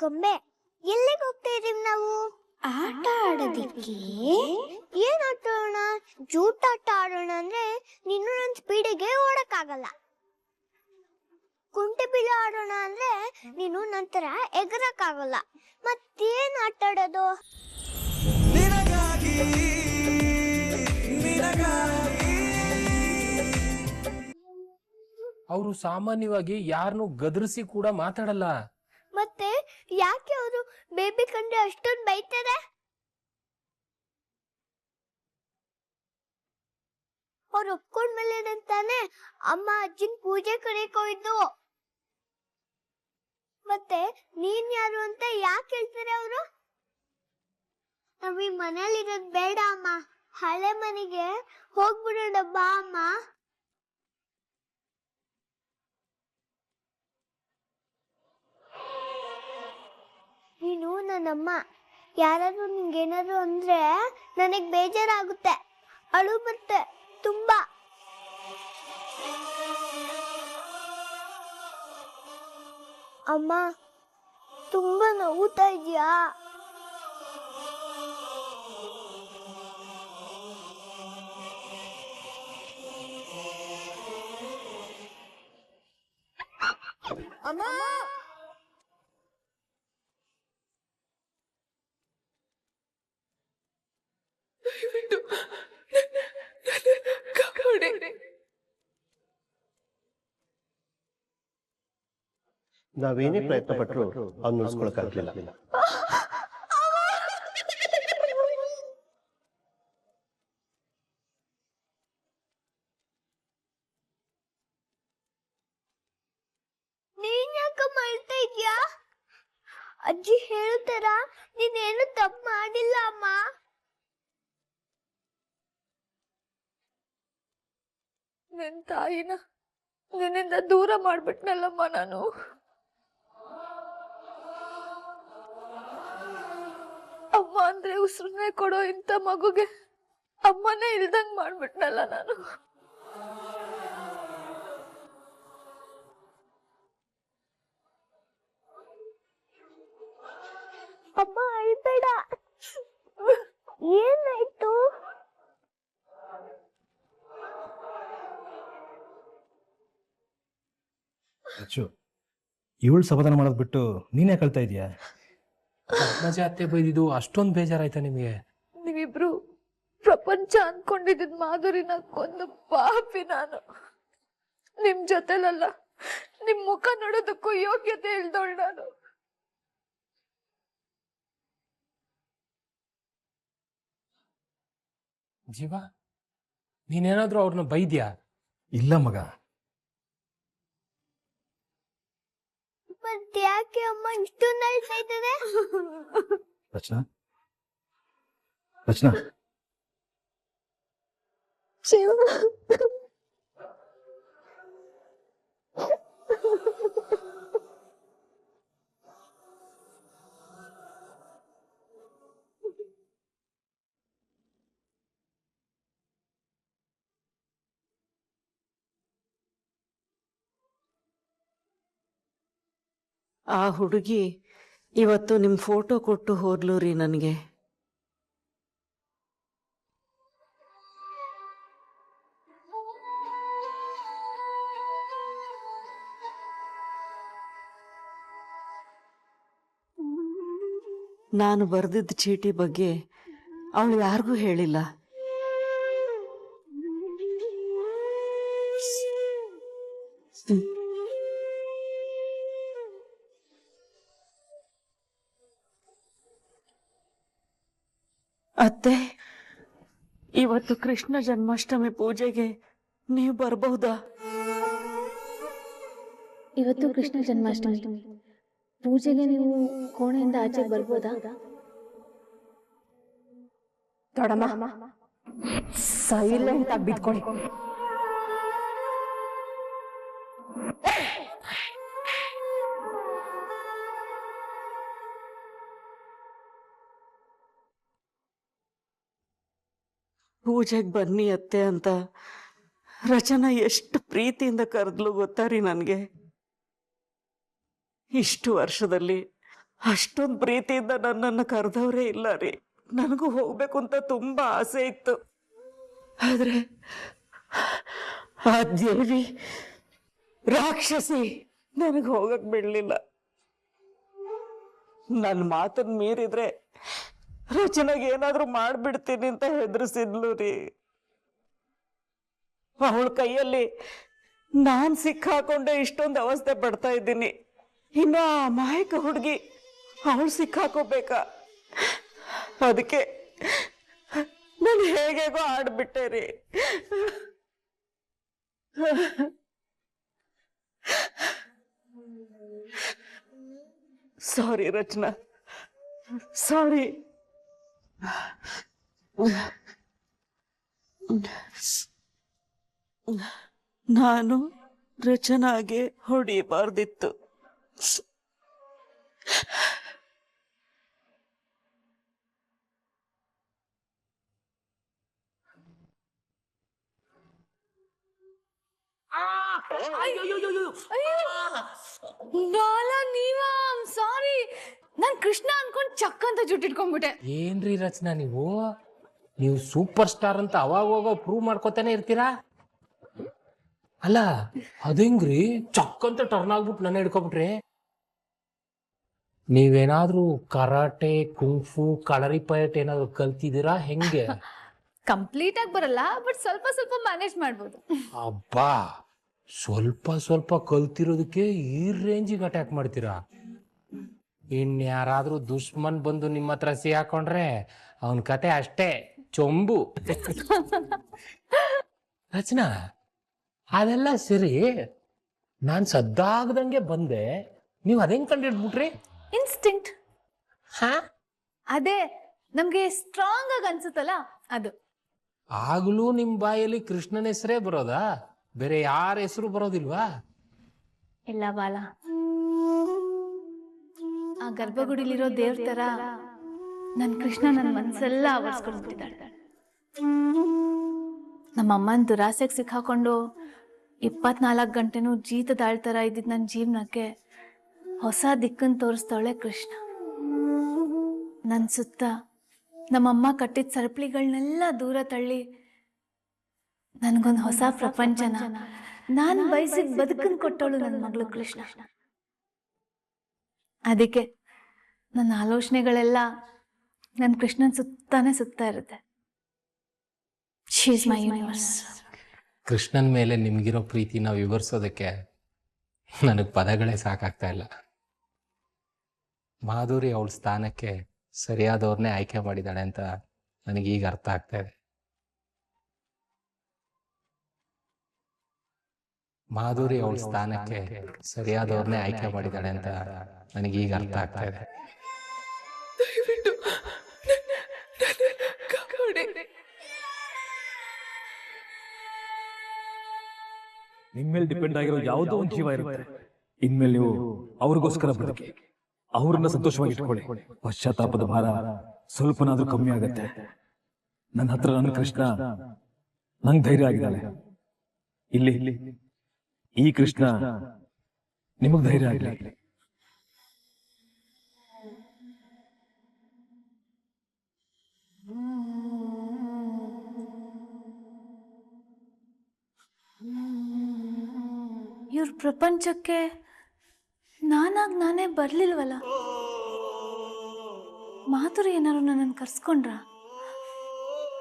ಗೊಂಬೆ ಎಲ್ಲಿಗೆ ಹೋಗ್ತಾ ಇದೀವಿ ನಾವು? ಆಟ ಆಡೋದಿಕ್ಕೆ. ಏನ್ ಆಟ ಆಡೋಣ? ಜೂಟಾಟ ಆಡೋಣ ಅಂದ್ರೆ ನೀನು ನನ್ನ ಸ್ಪೀಡಿಗೆ ಓಡಕ್ಕಾಗಲ್ಲ. ಕುಂಟೆ ಬಿಲ್ಲೆ ಆಡೋಣ ಅಂದ್ರೆ ನೀನು ನಂತರ ಎಗರಕ್ಕಾಗಲ್ಲ. ಮತ್ತೇನ್ ಆಟ ಆಡೋದು? ಅವರು ಸಾಮಾನ್ಯವಾಗಿ ಯಾರನ್ನು ಗದರಿಸಿ ಕೂಡ ಮಾತಾಡಲ್ಲ. ಮತ್ತೆ ಯಾಕೆ ಅವರು ಬೇಬಿ ಕಂಡ್ರೆ ಅಷ್ಟೊಂದು ಬೈತಾರೆ? ಅವ್ರು ಒಪ್ಕೊಂಡ್ಮೇಲೆ ತಾನೆ ಅಮ್ಮ ಅಜ್ಜಿನ ಪೂಜೆ ಕರೆಯಕ್ ಹೋಯ್ತು. ಮತ್ತೆ ನೀನ್ ಯಾರು ಅಂತ ಯಾಕೆ ಹೇಳ್ತಾರೆ ಅವರು? ನಾವ್ ಈ ಮನೇಲಿರೋದ್ ಬೇಡ ಅಮ್ಮ, ಹಳೆ ಮನೆಗೆ ಹೋಗ್ಬಿಡೋಣ ಬಾ ಅಮ್ಮ. ನೀನು ನನ್ನಮ್ಮ, ಯಾರಾದ್ರೂ ನಿಂಗೇನಾದ್ರು ಅಂದ್ರೆ ನನಗ್ ಬೇಜಾರಾಗುತ್ತೆ, ಅಳು ಬರುತ್ತೆ ತುಂಬಾ. ಅಮ್ಮ ತುಂಬಾ ನೋವುತ್ತಾ ಇದೆಯಾ? ಅಮ್ಮ ನಾವೇನೇ ಪ್ರಯತ್ನ ಪಟ್ಟರು ಅವ್ನು ನುಡ್ಸ್ಕೊಳಕ್ಕಾಗ್ಲಿಲ್ಲ. ನೀನ್ ಯಾಕಮ್ಮ ಅಳ್ತಾ ಇದ್ಯಾ? ಅಜ್ಜಿ ಹೇಳ್ತಾರ ನೀನೇನು ತಪ್ಪು ಮಾಡಿಲ್ಲ ಅಮ್ಮ. ನನ್ನ ತಾಯಿನ ನಿನ್ನಿಂದ ದೂರ ಮಾಡ್ಬಿಟ್ನಲ್ಲಮ್ಮ ನಾನು. ಅಮ್ಮ ಅಂದ್ರೆ ಉಸಿರನ್ನೇ ಕೊಡೋ ಇಂಥ ಮಗುಗೆ ಅಮ್ಮನೇ ಇಲ್ದಂಗ್ ಮಾಡ್ಬಿಟ್ನಲ್ಲ ನಾನು. ಅಮ್ಮ ಅಳ್ಬೇಡ. ಏನಾಯ್ತು? ಇವಳು ಸಮಾಧಾನ ಮಾಡೋದ್ ಬಿಟ್ಟು ನೀನೇ ಕಳ್ತಾ ಇದೀಯಾ? ಅಜ್ಜ ಅತ್ತೆ ಬೈದಿದ್ದು ಅಷ್ಟೊಂದು ಬೇಜಾರಾಯ್ತಾ ನಿಮಗೆ? ನೀವಿಬ್ರು ಪ್ರಪಂಚ ಅನ್ಕೊಂಡಿದ್ದ ಮಾಧುರಿನ ಕೊಂದು ಪಾಪಿ ನಾನು. ನಿಮ್ ಜೊತೆಲಲ್ಲ, ನಿಮ್ ಮುಖ ನೋಡೋದಕ್ಕೂ ಯೋಗ್ಯತೆ ಇಲ್ದೋಳ್ ನಾನು. ಜೀವ, ನೀನೇನಾದ್ರೂ ಅವ್ರನ್ನ ಬೈದ್ಯಾ? ಇಲ್ಲ ಮಗ. ಮತ್ತೆ ಯಾಕೆ ಅಮ್ಮ ಇಷ್ಟೊಂದು ಅಳ್ತಾ ಇದ್ದಾರೆ? ರಚನಾ, ರಚನಾ, ಆ ಹುಡುಗಿ ಇವತ್ತು ನಿಮ್ಮ ಫೋಟೋ ಕೊಟ್ಟು ಹೋದ್ಲು ರೀ ನನಗೆ. ನಾನು ಬರೆದಿದ್ದ ಚೀಟಿ ಬಗ್ಗೆ ಅವಳು ಯಾರಿಗೂ ಹೇಳಿಲ್ಲ. ಅತ್ತೆ, ಇವತ್ತು ಕೃಷ್ಣ ಜನ್ಮಾಷ್ಟಮಿ ಪೂಜೆಗೆ ನೀವು ಬರಬಹುದಾ? ಇವತ್ತು ಕೃಷ್ಣ ಜನ್ಮಾಷ್ಟಮಿ ಪೂಜೆಗೆ ನೀವು ಕೋಣೆಯಿಂದ ಆಚೆಗೆ ಬರ್ಬೋದಾ? ದೊಡಮ್ಮ ಸೈಲೆಂಟ್ ಆಗಿ ಬಿದ್ಕೊಳ್ಳಿ. ಪೂಜೆಗೆ ಬನ್ನಿ ಅತ್ತೆ ಅಂತ ರಚನಾ ಎಷ್ಟು ಪ್ರೀತಿಯಿಂದ ಕರೆದ್ಲು ಗೊತ್ತಾ ರೀ ನನಗೆ. ಇಷ್ಟು ವರ್ಷದಲ್ಲಿ ಅಷ್ಟೊಂದು ಪ್ರೀತಿಯಿಂದ ನನ್ನನ್ನು ಕರೆದವರೇ ಇಲ್ಲ ರೀ. ನನಗೂ ಹೋಗ್ಬೇಕು ಅಂತ ತುಂಬಾ ಆಸೆ ಇತ್ತು. ಆದ್ರೆ ಆ ದೇವಿ ರಾಕ್ಷಸಿ ನನಗೆ ಹೋಗಕ್ ಬಿಡ್ಲಿಲ್ಲ. ನನ್ನ ಮಾತನ್ನ ಮೀರಿದ್ರೆ ರಚನೆಗೆ ಏನಾದ್ರೂ ಮಾಡ್ಬಿಡ್ತೀನಿ ಅಂತ ಹೆದರ್ಸಿದ್ಲು ರೀ. ಅವಳ ಕೈಯಲ್ಲಿ ನಾನ್ ಸಿಕ್ಕಾಕೊಂಡೆ ಇಷ್ಟೊಂದು ಅವಸ್ಥೆ ಪಡ್ತಾ ಇದ್ದೀನಿ. ಇನ್ನು ಆ ಅಮಾಯಕ ಹುಡುಗಿ ಅವಳು ಸಿಕ್ಕಾಕೋಬೇಕಾ? ಅದಕ್ಕೆ ನಾನು ಹೇಗೇಗೋ ಆಡ್ಬಿಟ್ಟೆ ರೀ. ಸಾರಿ ರಚನಾ, ಸಾರಿ. ನಾನು ರಚನಾಗೆ ಹೊಡಿಬಾರ್ದಿತ್ತು. ಸಾರಿ, ನಾನ್ ಕೃಷ್ಣ ಅನ್ಕೊಂಡ್ ಚಕ್ ಅಂತ ಜುಟ್ಟಿಟ್ಕೊಂಡ್ಬಿಟ್ಟೆ. ಏನ್ರಿ ರಚನಾ ನೀವು ಸೂಪರ್ ಸ್ಟಾರ್ ಅಂತ ಅವಾಗ ಹೋಗೋ ಪ್ರೂವ್ ಮಾಡ್ಕೋತಾನೆ ಇರ್ತೀರಾ. ಅಲ್ಲ ಅದಂಗ್ರಿ ಚಕ್ ಅಂತ ಟರ್ನ್ ಆಗ್ಬಿಟ್ಟು ನನ್ನ ಹಿಡ್ಕೊಬಿಟ್ರಿ. ನೀವೇನಾದ್ರೂ ಕರಾಟೆ, ಕುಂಫು, ಕಳರಿಪಯಟ್ ಏನಾದ್ರು ಕಲ್ತಿದ್ದೀರಾ ಹೆಂಗೆ? ಕಂಪ್ಲೀಟ್ ಆಗಿ ಬರಲ್ಲ, ಬಟ್ ಸ್ವಲ್ಪ ಸ್ವಲ್ಪ ಮ್ಯಾನೇಜ್ ಮಾಡ್ಬೋದು. ಅಬ್ಬಾ, ಸ್ವಲ್ಪ ಸ್ವಲ್ಪ ಕಲ್ತಿರೋದಕ್ಕೆ ಈ ರೇಂಜಿಗೆ ಅಟ್ಯಾಕ್ ಮಾಡ್ತೀರಾ. ಇನ್ಯಾರಾದ್ರೂ ದುಶ್ಮನ್ ಬಂದು ನಿಮ್ಮ ಹತ್ರ ಸಿಹಾಕೊಂಡ್ರೆ ಅವನ್ ಕತೆ ಅಷ್ಟೇ, ಚೊಂಬು. ರಚನಾ, ಅದೆಲ್ಲ ಸರಿ, ನಾನ್ ಸದ್ದಾಗದಂಗೆ ಬಂದೆ, ನೀವು ಅದೇನ್ ಕಂಡಿಡ್ಬಿಟ್ರಿ? ಇನ್ಸ್ಟಿಂಕ್ಟ್. ಹಾ, ಅದೇ ನಮ್ಗೆ ಸ್ಟ್ರಾಂಗ್ ಆಗಿ ಅನ್ಸುತ್ತಲ್ಲ ಅದು. ಆಗ್ಲೂ ನಿಮ್ ಬಾಯಲ್ಲಿ ಕೃಷ್ಣನ ಹೆಸರೇ ಬರೋದಾ? ಬೇರೆ ಯಾರ ಹೆಸರು ಬರೋದಿಲ್ವಾ? ಇಲ್ಲ ಬಾಲ, ಆ ಗರ್ಭಗುಡಿಲಿರೋ ದೇವ್ರ ತರ ನನ್ ಕೃಷ್ಣ ನನ್ ಮನ್ಸೆಲ್ಲ ಆವರಿಸ್ಕೊಂಡ್ಬಿಟ್ಟಿದ್ದಾಳೆ. ನಮ್ಮಮ್ಮನ ದುರಾಸೆಗೆ ಸಿಕ್ಕಾಕೊಂಡು 24 ಗಂಟೆನೂ ಜೀತದಾಳ್ ತರ ಇದ್ದಿದ್ ನನ್ನ ಜೀವನಕ್ಕೆ ಹೊಸ ದಿಕ್ಕನ್ನು ತೋರಿಸ್ತವಳೆ ಕೃಷ್ಣ. ನನ್ ಸುತ್ತ ನಮ್ಮಮ್ಮ ಕಟ್ಟಿದ ಸರಪಳಿಗಳನ್ನೆಲ್ಲ ದೂರ ತಳ್ಳಿ ನನ್ಗೊಂದು ಹೊಸ ಪ್ರಪಂಚನ, ನಾನ್ ಬಯಸಿದ ಬದುಕನ್ ಕೊಟ್ಟವಳು ನನ್ನ ಮಗಳು ಕೃಷ್ಣ. ಅದಕ್ಕೆ ನನ್ನ ಆಲೋಚನೆಗಳೆಲ್ಲ ನನ್ನ ಕೃಷ್ಣನ್ ಸುತ್ತಾನೆ ಸುತ್ತಾ ಇರುತ್ತೆ. She is my universe. Krishnan ಮೇಲೆ ನಿಮ್ಗಿರೋ ಪ್ರೀತಿನ ವಿವರಿಸೋದಕ್ಕೆ ನನಗೆ ಪದಗಳೇ ಸಾಕಾಗ್ತಾ ಇಲ್ಲ. ಮಾಧುರಿ ಅವಳ ಸ್ಥಾನಕ್ಕೆ ಸರಿಯಾದವ್ರನ್ನೇ ಆಯ್ಕೆ ಮಾಡಿದಾಳೆ ಅಂತ ನನಗೀಗ ಅರ್ಥ ಆಗ್ತಾ ಇದೆ. ಮಾಧುರಿ ಅವಳ ಸ್ಥಾನಕ್ಕೆ ಸರಿಯಾದವ್ರನ್ನೇ ಆಯ್ಕೆ ಮಾಡಿದಾಳೆ ಅಂತ ನನಗೀಗ ಅರ್ಥ ಆಗ್ತಾ ಇದೆ. ನಿಮ್ಮೇಲೆ ಡಿಪೆಂಡ್ ಆಗಿರೋ ಯಾವುದೋ ಒಂದು ಜೀವ ಇರುತ್ತೆ. ಇನ್ಮೇಲೆ ನೀವು ಅವ್ರಿಗೋಸ್ಕರ ಬದುಕಿ, ಅವ್ರನ್ನ ಸಂತೋಷವಾಗಿ ಇಟ್ಕೊಳ್ಳಿ. ಪಶ್ಚಾತ್ತಾಪದ ಭಾರ ಸ್ವಲ್ಪನಾದ್ರೂ ಕಮ್ಮಿ ಆಗತ್ತೆ. ನನ್ನ ಹತ್ರ ನನ್ನ ಕೃಷ್ಣ ನಂಗೆ ಧೈರ್ಯ ಆಗಿದ್ದಾಳೆ. ಇಲ್ಲಿ ಈ ಕೃಷ್ಣ ನಿಮಗ್ ಧೈರ್ಯ ಆಗಲಿ. ಇವ್ರ ಪ್ರಪಂಚಕ್ಕೆ ನಾನೇ ಬರ್ಲಿಲ್ವಲ್ಲ. ಮಾಧುರಿ ಏನಾರು ನನ್ನನ್ನು ಕರ್ಸ್ಕೊಂಡ್ರ?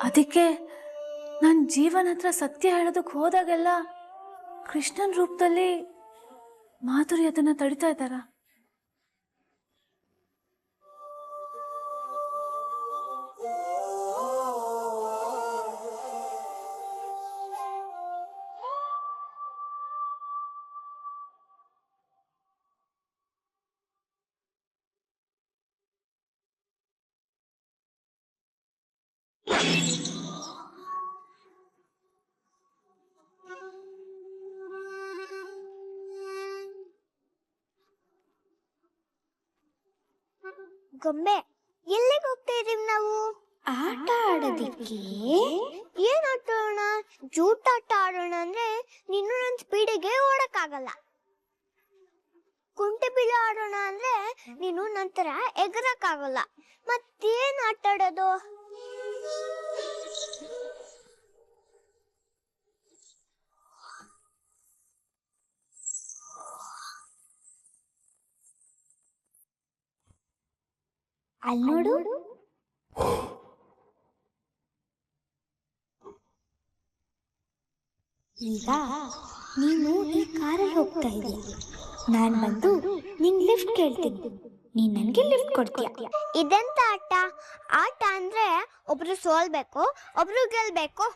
ಅದಕ್ಕೆ ನನ್ನ ಜೀವನ ಹತ್ರ ಸತ್ಯ ಹೇಳೋದಕ್ಕೆ ಹೋದಾಗೆಲ್ಲ ಕೃಷ್ಣನ್ ರೂಪದಲ್ಲಿ ಮಾಧುರಿ ಅದನ್ನ ತಡಿತಾ ಇದ್ದಾರ? ಗೊಂಬೆ, ಎಲ್ಲಿಗೆ ಹೋಗ್ತಾ ಇದೀವಿ ನಾವು? ಆಟ ಆಡೋದಿಕ್ಕೆ. ಏನ್ ಆಟ ಆಡೋಣ? ಜೂಟಾಟ ಆಡೋಣ ಅಂದ್ರೆ ನೀನು ನನ್ನ ಸ್ಪೀಡಿಗೆ ಓಡಕ್ಕಾಗಲ್ಲ. ಕುಂಟೆ ಬಿಲ್ಲೆ ಆಡೋಣ ಅಂದ್ರೆ ನೀನು ನಂತರ ಎಗರಕ್ಕಾಗಲ್ಲ. ಮತ್ತೇನ್ ಆಟ ಆಡೋದು? ಅಲ್ಲಿ ನೋಡು, ಈಗ ನೀನು ಈ ಕಾರಲ್ಲಿ ಹೋಗ್ತಾ ಇದೀಯ. ನಾನ್ ಬಂದು ನಿಂಗ್ ಲಿಫ್ಟ್ ಕೇಳ್ತೀನಿ, ನೀನ್ ನನ್ಗೆ ಲಿಫ್ಟ್ ಕೊಡ್ತೀಯ. ಇದೆಂತ ಆಟ? ಆಟ ಅಂದ್ರೆ ಒಬ್ರು ಸೋಲ್ಬೇಕು, ಒಬ್ರು ಗೆಲ್ಬೇಕು.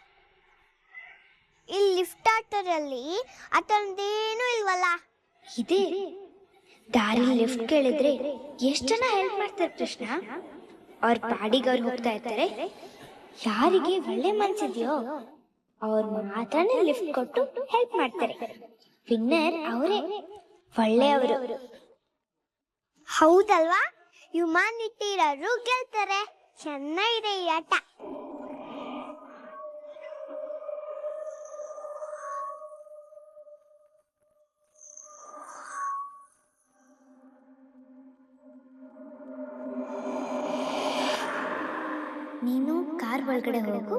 ಇಲ್ಲಿ ಲಿಫ್ಟ್ ಆಟದಲ್ಲಿ ಆತರದ್ದೇನು ಇಲ್ವಲ್ಲ. ಇದೆ, ದಾರಿ ಲಿಫ್ಟ್ ಕೇಳಿದ್ರೆ ಎಷ್ಟ್ ಜನ ಹೆಲ್ಪ್ ಮಾಡ್ತಾರೆ ಕೃಷ್ಣ. ಅವ್ರ ಪಾಡಿಗೆ ಅವ್ರು ಹೋಗ್ತಾ ಇರ್ತಾರೆ. ಯಾರಿಗೆ ಒಳ್ಳೆ ಮನ್ಸಿದ್ಯೋ ಅವ್ರು ಮಾತ್ರನೇ ಲಿಫ್ಟ್ ಕೊಟ್ಟು ಹೆಲ್ಪ್ ಮಾಡ್ತಾರೆ. ವಿನ್ನರ್ ಅವರೇ, ಒಳ್ಳೆಯವರು. ಹೌದಲ್ವಾ? ಹ್ಯುಮ್ಯಾನಿಟಿ ಇರೋರು ಗೆಲ್ತಾರೆ. ಚೆನ್ನಾಗಿದೆ ಈ ಆಟ. ನೀನು ಕಾರ್ ಒಳಗಡೆ ಹೋಗು,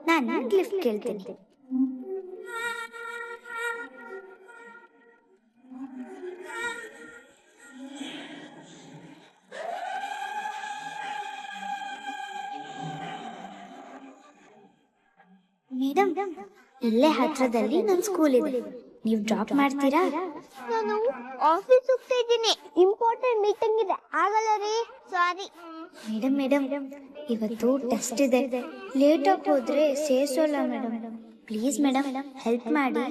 ನಾನು ಲಿಫ್ಟ್ ಕೇಳ್ತೀನಿ. ಮೇಡಮ್, ಇಲ್ಲೇ ಹತ್ರದಲ್ಲಿ ನನ್ನ ಸ್ಕೂಲ್ ಇದೆ, ನೀವು ಡ್ರಾಪ್ ಮಾಡ್ತೀರಾ? ನಾನು ಆಫೀಸ್ ಹೋಗ್ತಾ ಇದ್ದೀನಿ, ಇಂಪಾರ್ಟೆಂಟ್ ಮೀಟಿಂಗ್ ಇದೆ, ಆಗಲ್ಲ ರೀ, ಸಾರಿ. ಮೇಡಮ್, ಇವತ್ತು ಟೆಸ್ಟ್ ಇದೆ, ಲೇಟ್ ಆಗಿ ಹೋದ್ರೆ ಸೇರಿಸೋಲ್ಲ ಮೇಡಮ್. ಪ್ಲೀಸ್ ಮೇಡಮ್, ಹೆಲ್ಪ್ ಮಾಡಿ.